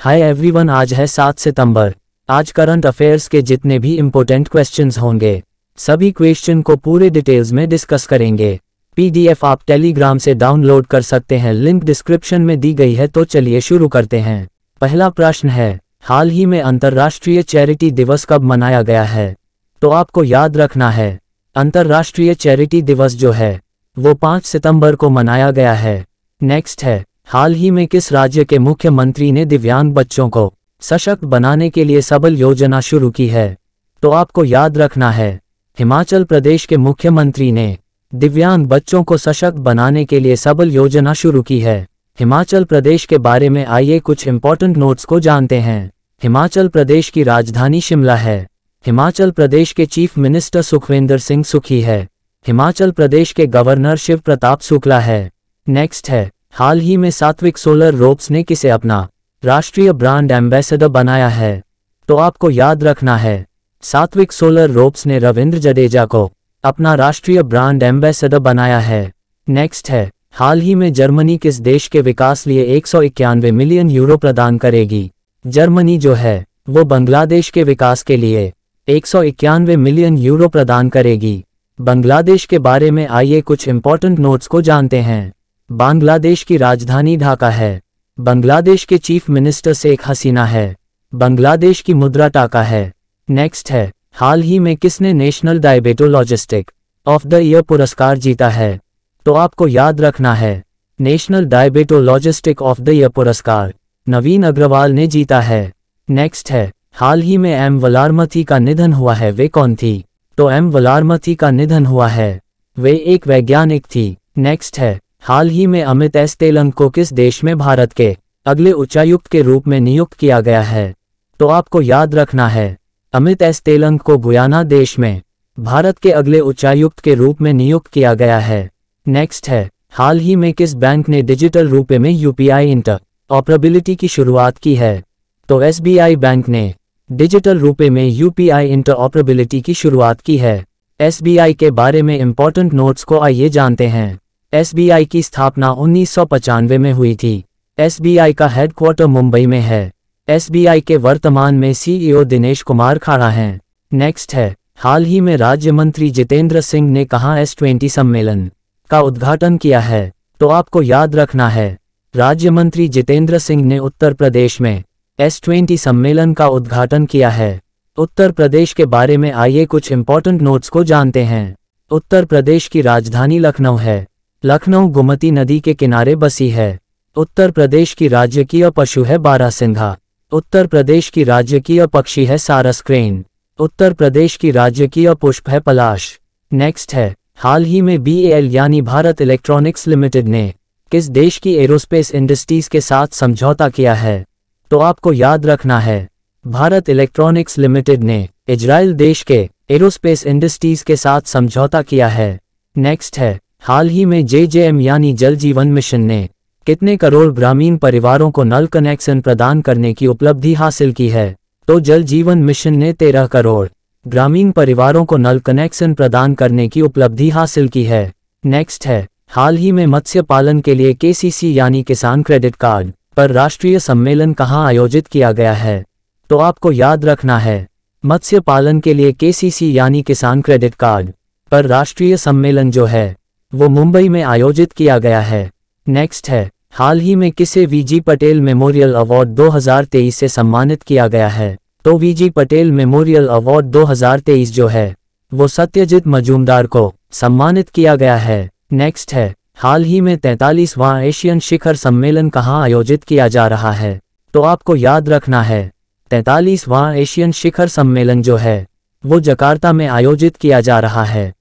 Hi everyone, आज है 7 सितंबर। आज करंट अफेयर्स के जितने भी इम्पोर्टेंट क्वेश्चंस होंगे सभी क्वेश्चन को पूरे डिटेल्स में डिस्कस करेंगे। पीडीएफ आप टेलीग्राम से डाउनलोड कर सकते हैं, लिंक डिस्क्रिप्शन में दी गई है। तो चलिए शुरू करते हैं। पहला प्रश्न है, हाल ही में अंतर्राष्ट्रीय चैरिटी दिवस कब मनाया गया है? तो आपको याद रखना है, अंतर्राष्ट्रीय चैरिटी दिवस जो है वो 5 सितंबर को मनाया गया है। नेक्स्ट है, हाल ही में किस राज्य के मुख्यमंत्री ने दिव्यांग बच्चों को सशक्त बनाने के लिए सबल योजना शुरू की है? तो आपको याद रखना है, हिमाचल प्रदेश के मुख्यमंत्री ने दिव्यांग बच्चों को सशक्त बनाने के लिए सबल योजना शुरू की है। हिमाचल प्रदेश के बारे में आइए कुछ इंपॉर्टेंट नोट्स को जानते हैं। हिमाचल प्रदेश की राजधानी शिमला है। हिमाचल प्रदेश के चीफ मिनिस्टर सुखविंदर सिंह सुखी है। हिमाचल प्रदेश के गवर्नर शिव प्रताप शुक्ला है। नेक्स्ट है, हाल ही में सात्विक सोलर रोप्स ने किसे अपना राष्ट्रीय ब्रांड एम्बेसडर बनाया है? तो आपको याद रखना है, सात्विक सोलर रोप्स ने रविंद्र जडेजा को अपना राष्ट्रीय ब्रांड एम्बेसडर बनाया है। नेक्स्ट है, हाल ही में जर्मनी किस देश के विकास लिए 191 मिलियन यूरो प्रदान करेगी? जर्मनी जो है वो बांग्लादेश के विकास के लिए 191 मिलियन यूरो प्रदान करेगी। बांग्लादेश के बारे में आइए कुछ इंपॉर्टेंट नोट्स को जानते हैं। बांग्लादेश की राजधानी ढाका है। बांग्लादेश के चीफ मिनिस्टर शेख हसीना है। बांग्लादेश की मुद्रा टाका है। नेक्स्ट है, हाल ही में किसने नेशनल डायबिटोलॉजिस्टिक ऑफ द ईयर पुरस्कार जीता है? तो आपको याद रखना है, नेशनल डायबिटोलॉजिस्टिक ऑफ द ईयर पुरस्कार नवीन अग्रवाल ने जीता है। नेक्स्ट है, हाल ही में एम वलारमथी का निधन हुआ है, वे कौन थी? तो एम वलारमथी का निधन हुआ है, वे एक वैज्ञानिक थी। नेक्स्ट है, हाल ही में अमित एस तेलंग को किस देश में भारत के अगले उच्चायुक्त के रूप में नियुक्त किया गया है? तो आपको याद रखना है, अमित एस तेलंग को गुयाना देश में भारत के अगले उच्चायुक्त के रूप में नियुक्त किया गया है। नेक्स्ट है, हाल ही में किस बैंक ने डिजिटल रूपे में यूपीआई इंटरऑपरेबिलिटी की शुरुआत की है? तो एसबीआई बैंक ने डिजिटल रूपे में यूपीआई इंटरऑपरेबिलिटी की शुरुआत की है। एसबीआई के बारे में इंपॉर्टेंट नोट्स को आइए जानते हैं। एसबीआई की स्थापना 1995 में हुई थी। एसबीआई का हेडक्वार्टर मुंबई में है। एसबीआई के वर्तमान में सीईओ दिनेश कुमार खाड़ा हैं। नेक्स्ट है, हाल ही में राज्य मंत्री जितेंद्र सिंह ने कहां S20 सम्मेलन का उद्घाटन किया है? तो आपको याद रखना है, राज्य मंत्री जितेंद्र सिंह ने उत्तर प्रदेश में S20 सम्मेलन का उद्घाटन किया है। उत्तर प्रदेश के बारे में आइए कुछ इंपॉर्टेंट नोट्स को जानते हैं। उत्तर प्रदेश की राजधानी लखनऊ है। लखनऊ गोमती नदी के किनारे बसी है। उत्तर प्रदेश की राजकीय पशु है बारहसिंघा। उत्तर प्रदेश की राजकीय पक्षी है सारस क्रेन। उत्तर प्रदेश की राजकीय पुष्प है पलाश। नेक्स्ट है, हाल ही में BEL यानी भारत इलेक्ट्रॉनिक्स लिमिटेड ने किस देश की एरोस्पेस इंडस्ट्रीज के साथ समझौता किया है? तो आपको याद रखना है, भारत इलेक्ट्रॉनिक्स लिमिटेड ने इजराइल देश के एरोस्पेस इंडस्ट्रीज के साथ समझौता किया है। नेक्स्ट है, हाल ही में JJM यानी जल जीवन मिशन ने कितने करोड़ ग्रामीण परिवारों को नल कनेक्शन प्रदान करने की उपलब्धि हासिल की है? तो जल जीवन मिशन ने 13 करोड़ ग्रामीण परिवारों को नल कनेक्शन प्रदान करने की उपलब्धि हासिल की है। नेक्स्ट है, हाल ही में मत्स्य पालन के लिए KCC यानी किसान क्रेडिट कार्ड पर राष्ट्रीय सम्मेलन कहां आयोजित किया गया है? तो आपको याद रखना है, मत्स्य पालन के लिए KCC यानी किसान क्रेडिट कार्ड पर राष्ट्रीय सम्मेलन जो है वो मुंबई में आयोजित किया गया है। नेक्स्ट है, हाल ही में किसे VG पटेल मेमोरियल अवार्ड 2023 से सम्मानित किया गया है? तो VG पटेल मेमोरियल अवार्ड 2023 जो है वो सत्यजीत मजूमदार को सम्मानित किया गया है। नेक्स्ट है, हाल ही में 43वां एशियन शिखर सम्मेलन कहां आयोजित किया जा रहा है? तो आपको याद रखना है, 43वां एशियन शिखर सम्मेलन जो है वो जकार्ता में आयोजित किया जा रहा है।